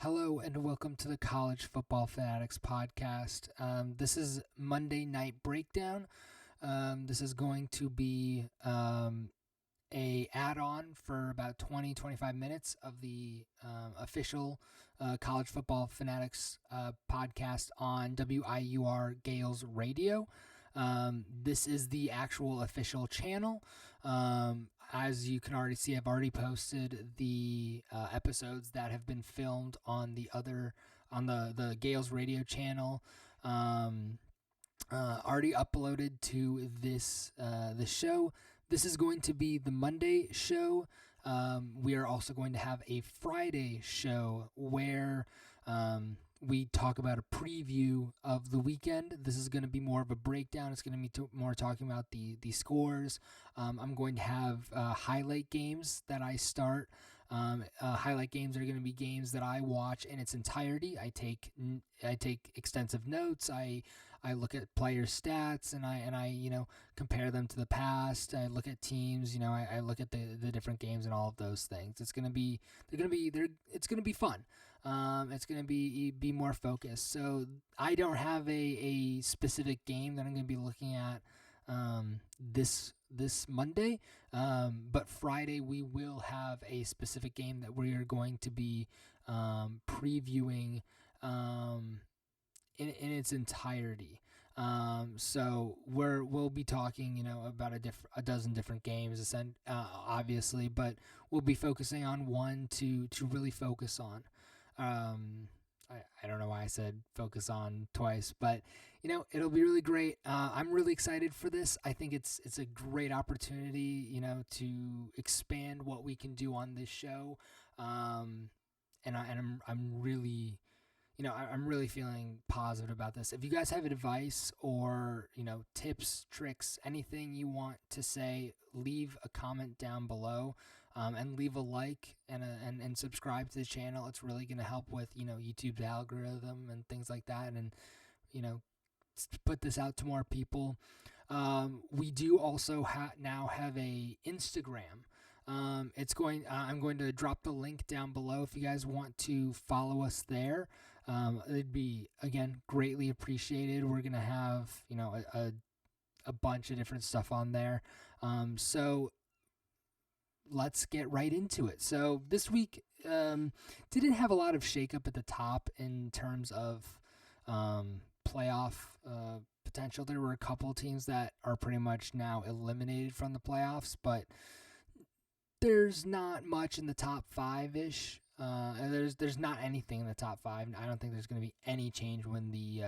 Hello and welcome to the College Football Fanatics podcast. This is Monday Night Breakdown. This is going to be a add-on for about 20-25 minutes of the official College Football Fanatics podcast on WIUR Gales Radio. This is the actual official channel. As you can already see, I've already posted the episodes that have been filmed on the Gales Radio channel. Already uploaded to this show. This is going to be the Monday show. We are also going to have a Friday show where we talk about a preview of the weekend. This is going to be more of a breakdown. It's going to be more talking about the scores. I'm going to have highlight games that I start. Highlight games are going to be games that I watch in its entirety. I take extensive notes. I look at player stats and I compare them to the past. I look at teams. I look at the different games and all of those things. It's going to be fun. It's going to be more focused. So I don't have a specific game that I'm going to be looking at this Monday, but Friday we will have a specific game that we are going to be previewing in its entirety. So we'll be talking, about a dozen different games, obviously, but we'll be focusing on one to really focus on. I don't know why I said focus on twice, but it'll be really great. I'm really excited for this. I think it's a great opportunity, to expand what we can do on this show. And I'm really, I'm really feeling positive about this. If you guys have advice or, tips, tricks, anything you want to say, leave a comment down below, and leave a like and subscribe to the channel. It's really going to help with, YouTube's algorithm and things like that. And, put this out to more people. We do also now have a Instagram. I'm going to drop the link down below if you guys want to follow us there. It'd be, again, greatly appreciated. We're going to have, a bunch of different stuff on there. So let's get right into it. So this week didn't have a lot of shakeup at the top in terms of playoff potential. There were a couple teams that are pretty much now eliminated from the playoffs, but there's not much in the top five-ish. There's not anything in the top five. I don't think there's going to be any change when the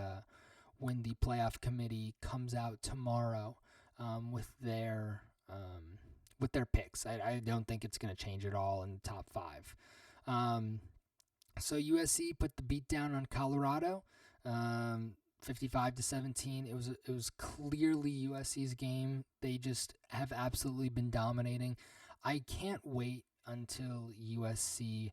playoff committee comes out tomorrow with their picks. I don't think it's going to change at all in the top five. So USC put the beat down on Colorado, 55-17. It was clearly USC's game. They just have absolutely been dominating. I can't wait until USC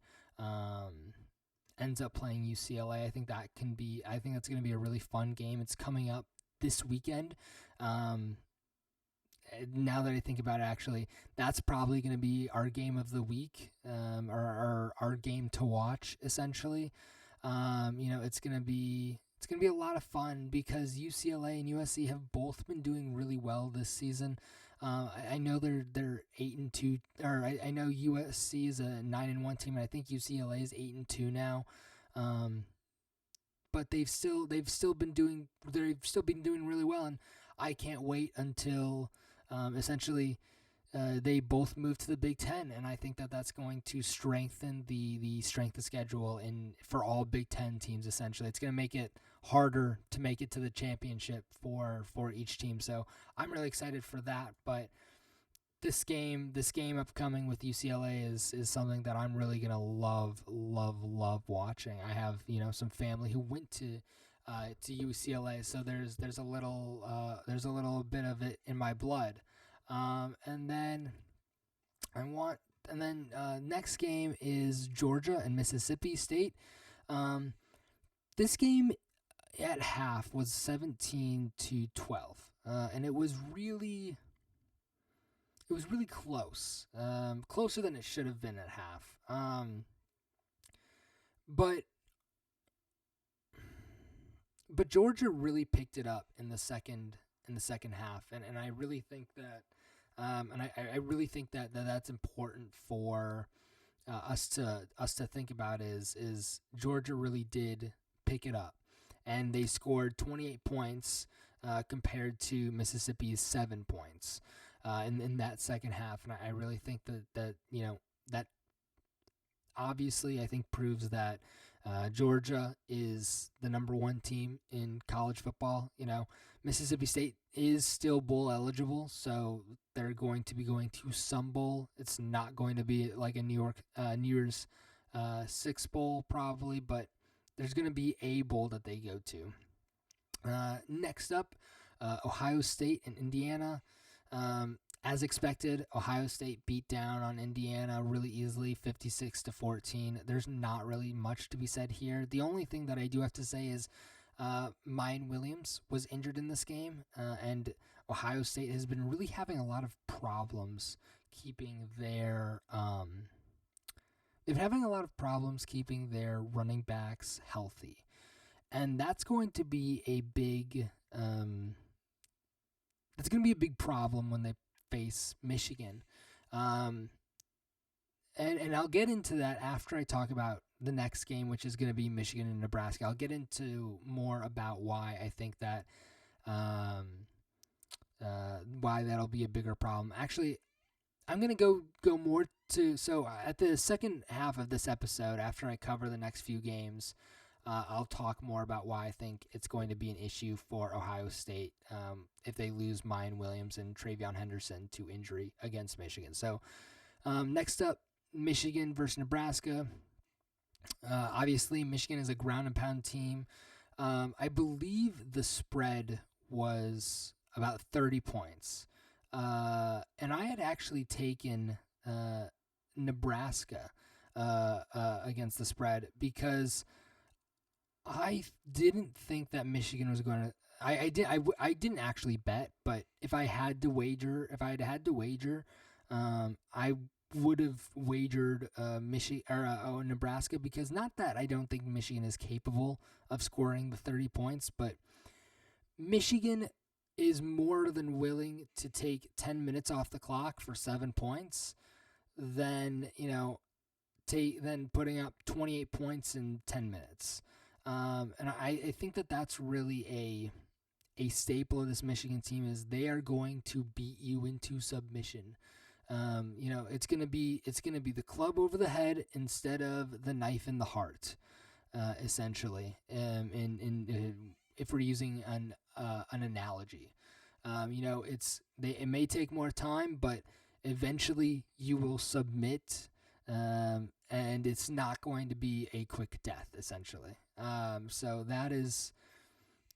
ends up playing UCLA. I think that's going to be a really fun game. It's coming up this weekend. Now that I think about it, actually, that's probably going to be our game of the week, or our game to watch, essentially. It's going to be a lot of fun because UCLA and USC have both been doing really well this season. I know they're 8-2, or I know USC is a 9-1 team, and I think UCLA is 8-2 now. But they've still been doing really well, and I can't wait until essentially they both move to the Big Ten, and I think that's going to strengthen the strength of schedule for all Big Ten teams. Essentially, it's going to make it harder to make it to the championship for each team. So I'm really excited for that. But this game upcoming with UCLA is something that I'm really gonna love watching. I have some family who went to UCLA, so there's a little bit of it in my blood. And then next game is Georgia and Mississippi State. This game at half was 17-12, and it was really close, closer than it should have been at half. But Georgia really picked it up in the second half, and I really think that I really think that that's important for us to think about is Georgia really did pick it up, and they scored 28 points compared to Mississippi's 7 points in that second half, and I really think that that obviously I think proves that Georgia is the number one team in college football. Mississippi State is still bowl eligible, so they're going to be going to some bowl. It's not going to be like a New Year's Six bowl probably, but there's going to be a bowl that they go to. Next up, Ohio State and Indiana. As expected, Ohio State beat down on Indiana really easily, 56-14. There's not really much to be said here. The only thing that I do have to say is Mayan Williams was injured in this game, and Ohio State has been really having a lot of problems keeping their keeping their running backs healthy, and that's going to be a big problem when they face Michigan. And I'll get into that after I talk about the next game, which is going to be Michigan and Nebraska. I'll get into more about why I think that why that'll be a bigger problem. Actually, I'm going to go more to, so at the second half of this episode, after I cover the next few games, I'll talk more about why I think it's going to be an issue for Ohio State if they lose Mayan Williams and TreVeyon Henderson to injury against Michigan. So next up, Michigan versus Nebraska. Obviously, Michigan is a ground and pound team. I believe the spread was about 30 points. And I had actually taken Nebraska against the spread because I didn't think that Michigan was going to. I didn't actually bet, but if I had to wager, I would have wagered Nebraska, because not that I don't think Michigan is capable of scoring the 30 points, but Michigan is more than willing to take 10 minutes off the clock for 7 points than putting up 28 points in 10 minutes. And I think that that's really a staple of this Michigan team is they are going to beat you into submission. It's gonna be the club over the head instead of the knife in the heart, essentially. If we're using an analogy, it may take more time, but eventually you will submit. And it's not going to be a quick death, essentially. So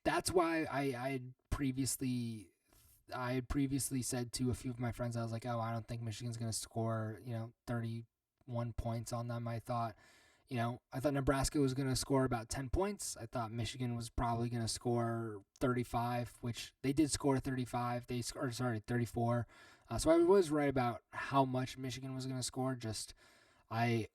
that's why I had previously said to a few of my friends, I was like, oh, I don't think Michigan's going to score, 31 points on them. I thought Nebraska was going to score about 10 points. I thought Michigan was probably going to score 35, which they did score 35. 34. So I was right about how much Michigan was going to score. Just I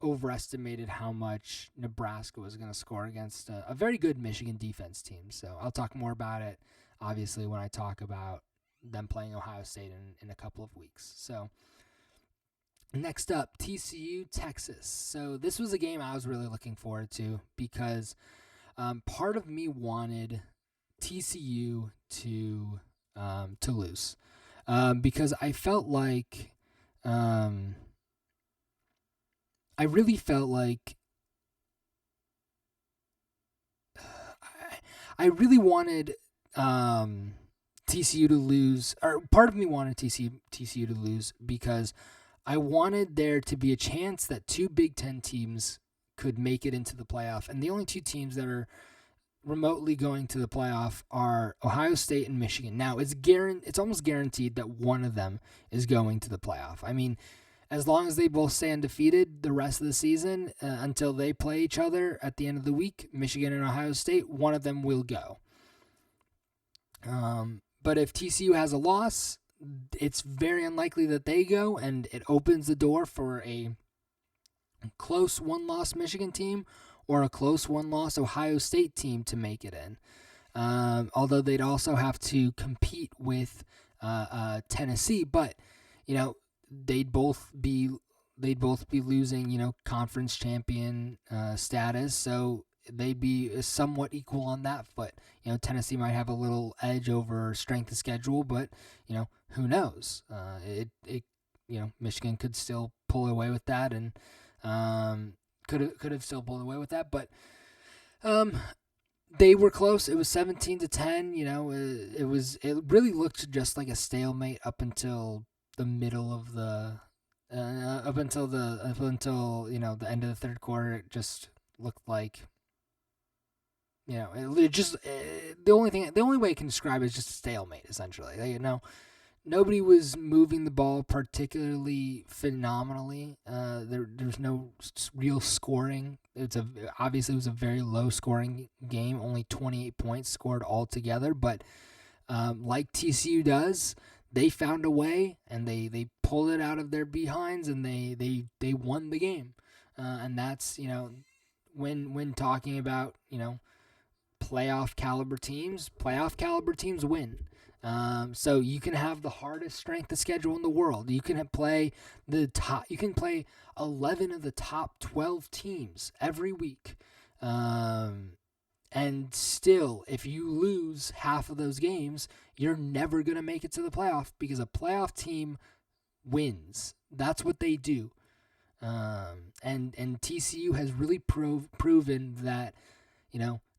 overestimated how much Nebraska was going to score against a very good Michigan defense team. So I'll talk more about it, obviously, when I talk about them playing Ohio State in a couple of weeks. So next up, TCU, Texas. So this was a game I was really looking forward to because part of me wanted TCU to lose because I felt like I really felt like I really wanted TCU to lose, or part of me wanted TCU to lose because I wanted there to be a chance that two Big Ten teams could make it into the playoff, and the only two teams that are remotely going to the playoff are Ohio State and Michigan. Now, it's almost guaranteed that one of them is going to the playoff. I mean, as long as they both stay undefeated the rest of the season until they play each other at the end of the week, Michigan and Ohio State, one of them will go. But if TCU has a loss, it's very unlikely that they go, and it opens the door for a close one-loss Michigan team or a close one-loss Ohio State team to make it in. Although they'd also have to compete with Tennessee, but they'd both be losing conference champion status, so they'd be somewhat equal on that foot. Tennessee might have a little edge over strength of schedule, but who knows? Michigan could still pull away with that, and could have still pulled away with that, but they were close. It was 17-10. It really looked just like a stalemate up until the middle of the up until the end of the third quarter. It just looked like it just the only way I can describe it is just a stalemate essentially. Nobody was moving the ball particularly phenomenally. There's no real scoring. Obviously it was a very low scoring game. Only 28 points scored altogether. But like TCU does, they found a way and they pulled it out of their behinds and they won the game. And that's when talking about playoff caliber teams win. So you can have the hardest strength of schedule in the world. You can play 11 of the top 12 teams every week. And still, if you lose half of those games, you're never going to make it to the playoff because a playoff team wins. That's what they do. And TCU has really proven that,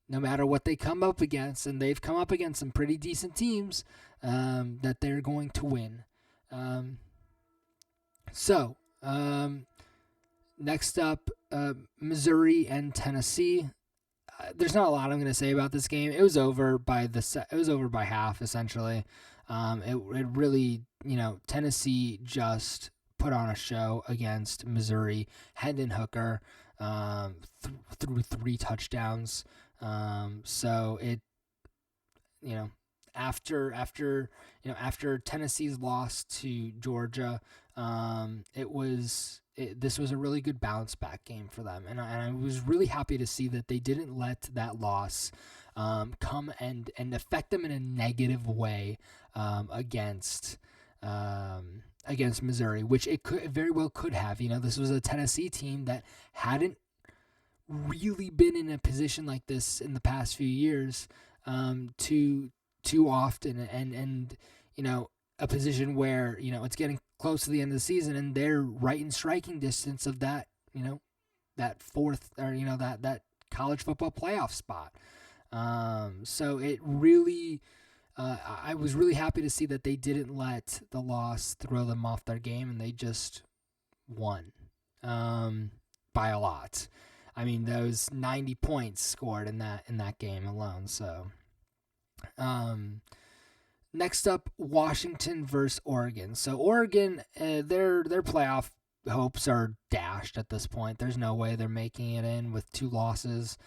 no matter what they come up against, and they've come up against some pretty decent teams, that they're going to win. Next up, Missouri and Tennessee. There's not a lot I'm going to say about this game. It was over by half essentially. It really, Tennessee just put on a show against Missouri. Hendon Hooker threw 3 touchdowns. So it, after Tennessee's loss to Georgia, this was a really good bounce back game for them, and I was really happy to see that they didn't let that loss come and affect them in a negative way against Missouri, which it very well could have. This was a Tennessee team that hadn't really been in a position like this in the past few years, too often, and a position where it's getting close to the end of the season and they're right in striking distance of that that fourth or that college football playoff spot. So it really I was really happy to see that they didn't let the loss throw them off their game and they just won by a lot. I mean, those 90 points scored in that game alone. So, next up, Washington versus Oregon. So Oregon, their playoff hopes are dashed at this point. There's no way they're making it in with 2 losses.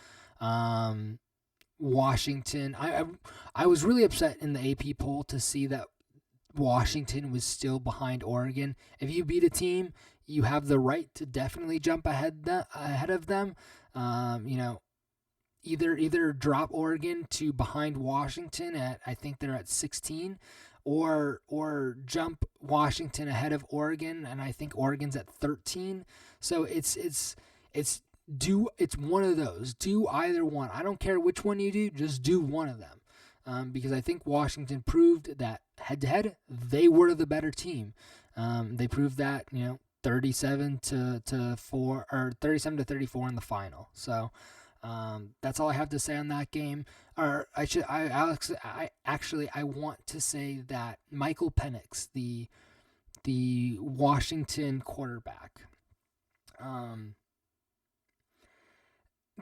Washington, I was really upset in the AP poll to see that Washington was still behind Oregon. If you beat a team, you have the right to definitely jump ahead of them. Either drop Oregon to behind Washington at, I think they're at 16, or jump Washington ahead of Oregon, and I think Oregon's at 13. So it's one of those. Do either one. I don't care which one you do. Just do one of them. Because I think Washington proved that head-to-head, they were the better team. They proved that, 37-4 or 37-34 in the final. So that's all I have to say on that game. Or I want to say that Michael Penix, the Washington quarterback.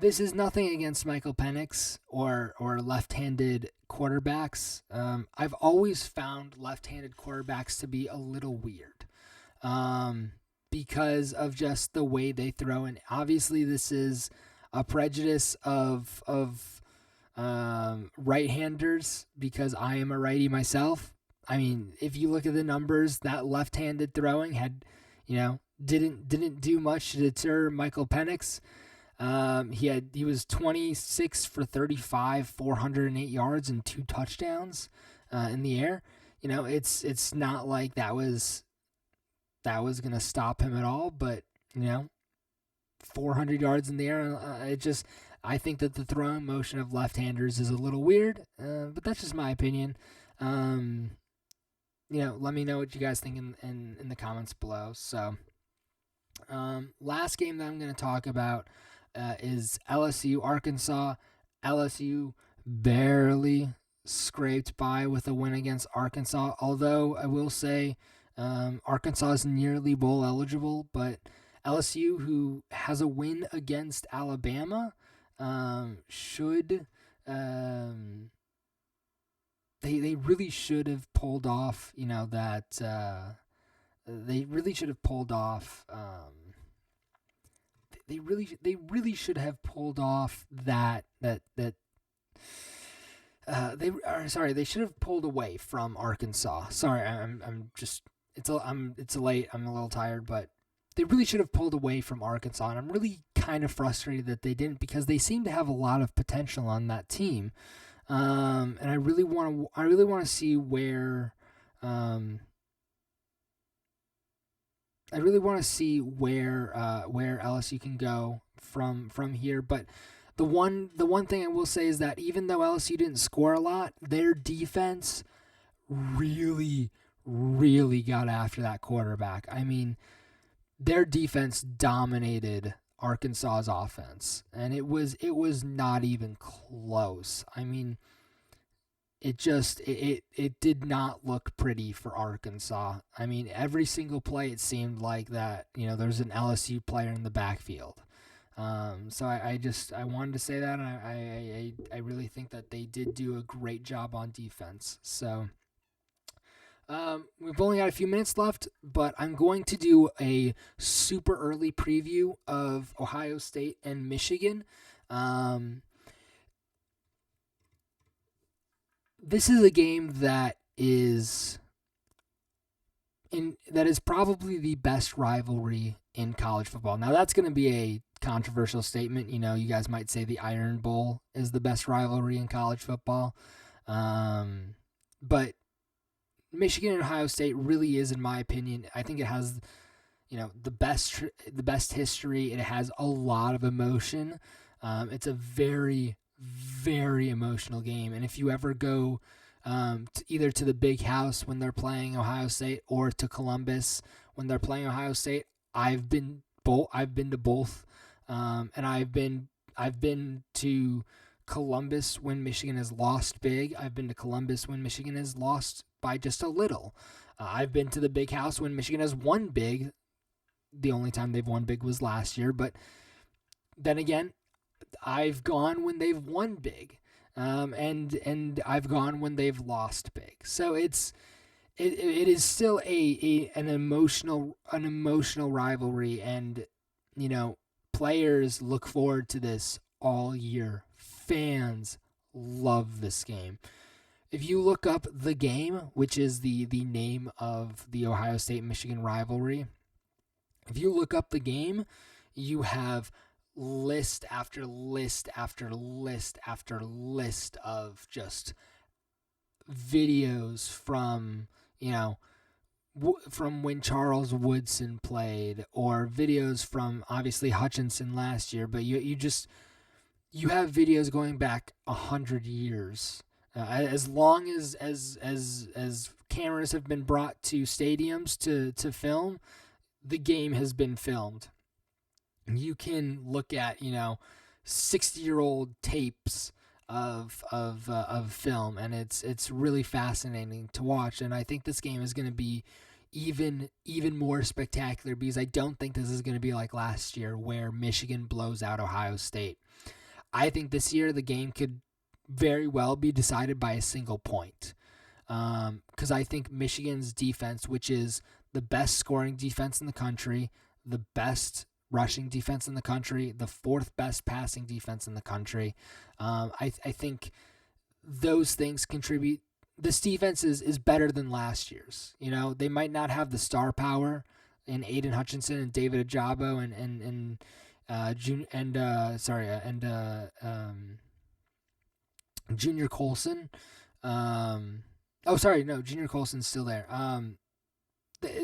This is nothing against Michael Penix or left-handed quarterbacks. I've always found left-handed quarterbacks to be a little weird because of just the way they throw. And obviously, this is a prejudice of right-handers because I am a righty myself. I mean, if you look at the numbers, that left-handed throwing had, didn't do much to deter Michael Penix. He was 26 for 35, 408 yards and 2 touchdowns in the air. It's not like that was gonna stop him at all. But 400 yards in the air, I think that the throwing motion of left-handers is a little weird. But that's just my opinion. Let me know what you guys think in the comments below. So, last game that I'm going to talk about is LSU Arkansas. LSU barely scraped by with a win against Arkansas. Although I will say, Arkansas is nearly bowl eligible, but LSU, who has a win against Alabama, should. They really should have pulled off, that they really should have pulled off. They really should have pulled off they should have pulled away from Arkansas. Sorry, it's late. I'm a little tired, but they really should have pulled away from Arkansas, and I'm really kind of frustrated that they didn't, because they seem to have a lot of potential on that team. And I really want to see where where LSU can go from here. But the one thing I will say is that even though LSU didn't score a lot, their defense really got after that quarterback. I mean, their defense dominated Arkansas's offense, and it was not even close. I mean, it did not look pretty for Arkansas. I mean, every single play it seemed like that, there's an LSU player in the backfield. So I wanted to say that, and I really think that they did do a great job on defense. So we've only got a few minutes left, but I'm going to do a super early preview of Ohio State and Michigan. This is a game that is probably the best rivalry in college football. Now, that's going to be a controversial statement. You guys might say the Iron Bowl is the best rivalry in college football. But Michigan and Ohio State really is, in my opinion. I think it has, the best history. It has a lot of emotion. It's a very, very emotional game. And if you ever go either to the Big House when they're playing Ohio State, or to Columbus when they're playing Ohio State, I've been to both, and I've been to Columbus when Michigan has lost big. I've been to Columbus when Michigan has lost by just a little. I've been to the Big House when Michigan has won big. The only time they've won big was last year, but then again, I've gone when they've won big, and I've gone when they've lost big. So it is still an emotional rivalry, and players look forward to this all year. Fans love this game. If you look up The Game, which is the name of the Ohio State-Michigan rivalry, if you look up The Game, you have list after list after list after list of just videos from, from when Charles Woodson played, or videos from obviously Hutchinson last year, but you have videos going back 100 years. As long as cameras have been brought to stadiums to film, The Game has been filmed. You can look at 60-year-old tapes of film, and it's really fascinating to watch. And I think this game is going to be even more spectacular, because I don't think this is going to be like last year where Michigan blows out Ohio State. I think this year the game could very well be decided by a single point, because I think Michigan's defense, which is the best scoring defense in the country, the best rushing defense in the country, the fourth best passing defense in the country, I think those things contribute. This defense is better than last year's. They might not have the star power. in Aiden Hutchinson and David Ajabo and Junior Colson. Junior Colson's still there.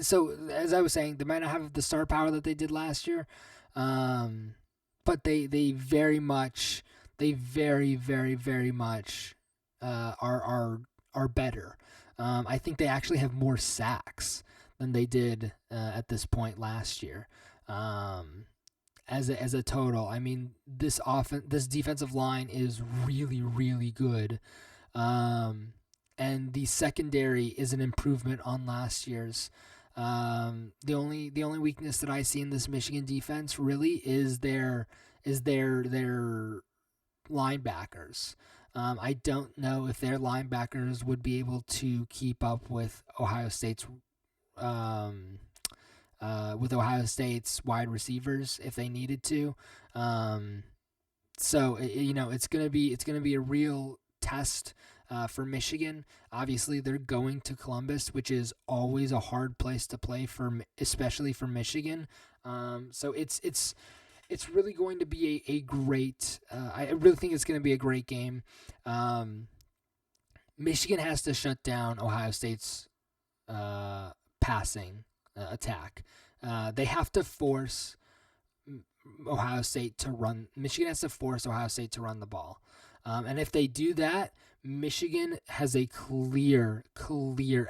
So as I was saying, they might not have the star power that they did last year, but they very very much are better. I think they actually have more sacks than they did at this point last year. As a total, I mean, this defensive line is really really good, and the secondary is an improvement on last year's. The only weakness that I see in this Michigan defense really is their linebackers. I don't know if their linebackers would be able to keep up with Ohio State's wide receivers if they needed to. So it's gonna be a real test for Michigan. Obviously, they're going to Columbus, which is always a hard place to play especially for Michigan. So it's really going to be a great. I really think it's going to be a great game. Michigan has to shut down Ohio State's passing attack. They have to force Ohio State to run. Michigan has to force Ohio State to run the ball, and if they do that, Michigan has a clear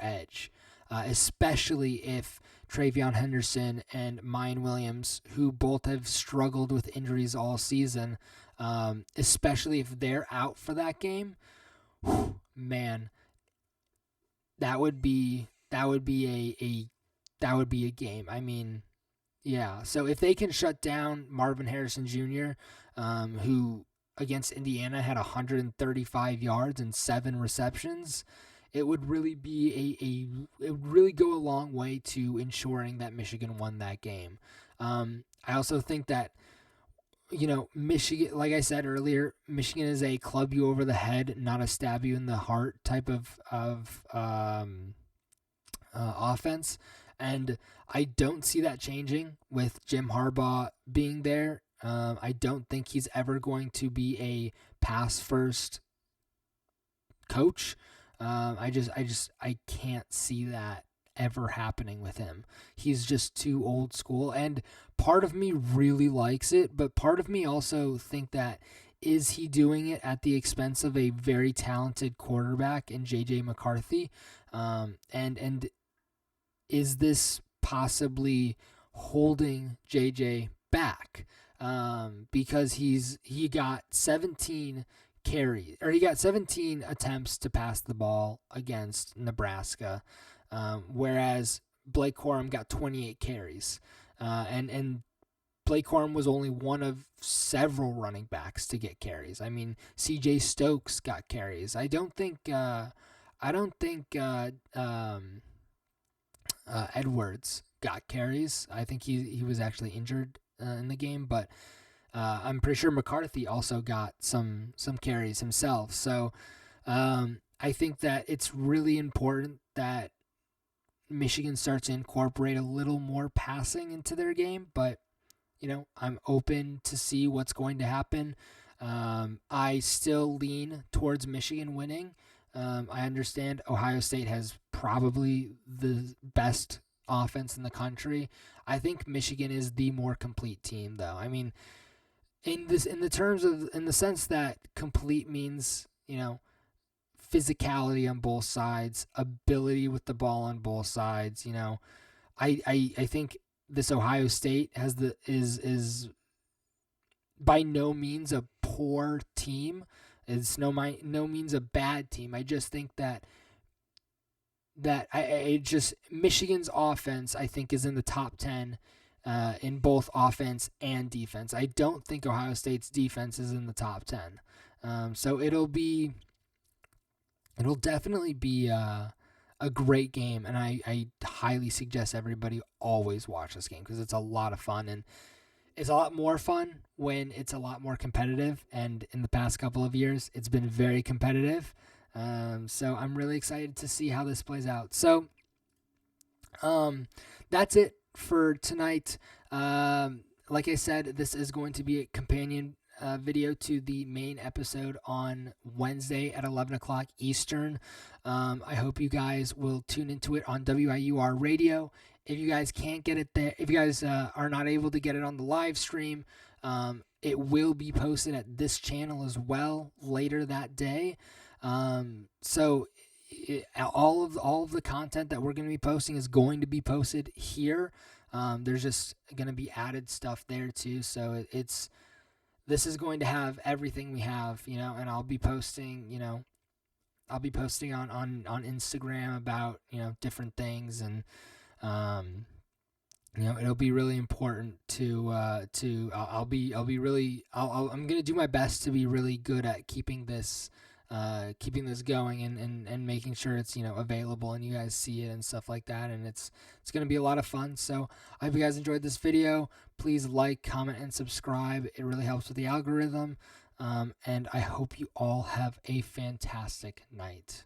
edge, especially if Travion Henderson and Mayan Williams, who both have struggled with injuries all season, especially if they're out for that game. Man, that would be a game. I mean, yeah. So if they can shut down Marvin Harrison Jr., who against Indiana had 135 yards and 7 receptions, it would really be it would really go a long way to ensuring that Michigan won that game. I also think that, Michigan, like I said earlier, Michigan is a club you over the head, not a stab you in the heart type of offense. And I don't see that changing with Jim Harbaugh being there. I don't think he's ever going to be a pass first coach. I can't see that ever happening with him. He's just too old school, and part of me really likes it, but part of me also think that, is he doing it at the expense of a very talented quarterback in J.J. McCarthy? And is this possibly holding J.J. back? Because he got 17 attempts to pass the ball against Nebraska, whereas Blake Corum got 28 carries, and Blake Corum was only one of several running backs to get carries. I mean, C.J. Stokes got carries. I don't think Edwards got carries. I think he was actually injured in the game, but I'm pretty sure McCarthy also got some carries himself. So I think that it's really important that Michigan starts to incorporate a little more passing into their game, but I'm open to see what's going to happen. I still lean towards Michigan winning. I understand Ohio State has probably the best offense in the country. I think Michigan is the more complete team, though. I mean, in the sense that complete means, physicality on both sides, ability with the ball on both sides. I think this Ohio State is by no means a poor team. It's no means a bad team. I just think that Michigan's offense, I think, is in the top 10 in both offense and defense. I don't think Ohio State's defense is in the top 10. So it'll definitely be a great game, and I highly suggest everybody always watch this game because it's a lot of fun, and it's a lot more fun when it's a lot more competitive, and in the past couple of years, it's been very competitive. So I'm really excited to see how this plays out. So that's it for tonight. Like I said, this is going to be a companion video to the main episode on Wednesday at 11 o'clock Eastern. I hope you guys will tune into it on WIUR radio. If you guys can't get it there, if you guys are not able to get it on the live stream, it will be posted at this channel as well later that day. So all of the content that we're going to be posting is going to be posted here. There's just going to be added stuff there too. So this is going to have everything we have, and I'll be posting, I'll be posting on Instagram about, different things, and, it'll be really important I'm going to do my best to be really good at keeping this going, and making sure it's available and you guys see it and stuff like that, and it's going to be a lot of fun. So I hope you guys enjoyed this video. Please like, comment, and subscribe. It really helps with the algorithm, and I hope you all have a fantastic night.